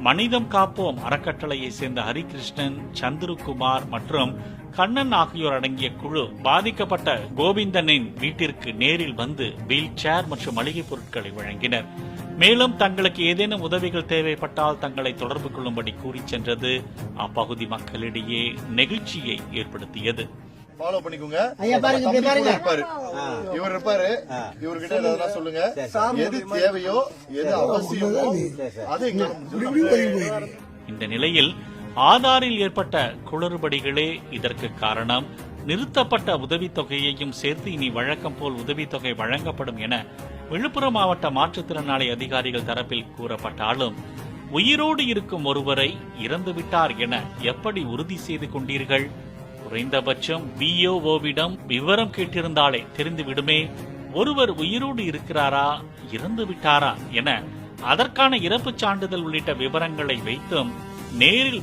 மனிதம் காப்போம் அறக்கட்டளையை சேர்ந்த ஹரிகிருஷ்ணன், சந்துருகுமார் மற்றும் கண்ணன் ஆகியோர் அடங்கிய குழு பாதிக்கப்பட்ட கோவிந்தனின் வீட்டிற்கு நேரில் வந்து வீல் சேர் மற்றும் மளிகை பொருட்களை வழங்கினர். மேலும் தங்களுக்கு ஏதேனும் உதவிகள் தேவைப்பட்டால் தங்களை தொடர்பு கொள்ளும்படி கூறி சென்றது அப்பகுதி மக்களிடையே நெகிழ்ச்சியை ஏற்படுத்தியது. ஃபாலோ பண்ணிக்கோங்க. இருப்பாரு, இவர் இருப்பாரு, இவர்கிட்ட ஏதாவது சொல்லுங்க. எது தேவையோ எது அவசியமோ அது. இந்த நிலையில் ஆதாரில் ஏற்பட்ட குளறுபடிகளே இதற்கு காரணம். நிறுத்தப்பட்ட உதவித்தொகையையும் சேர்த்து இனி வழக்கம் போல் உதவித்தொகை வழங்கப்படும் என விழுப்புரம் மாவட்ட மாற்றுத்திறனாளி அதிகாரிகள் தரப்பில் கூறப்பட்டாலும் உயிரோடு இருக்கும் ஒருவரை இறந்துவிட்டார் என எப்படி உறுதி செய்து கொண்டீர்கள்? குறைந்தபட்சம் விஓவிடம் விவரம் கேட்டிருந்தாலே தெரிந்துவிடுமே. ஒருவர் உயிரோடு இருக்கிறாரா, இறந்து விட்டாரா என அதற்கான இறப்புச் சான்றிதழ் உள்ளிட்ட விவரங்களை வைத்தும் நேரில்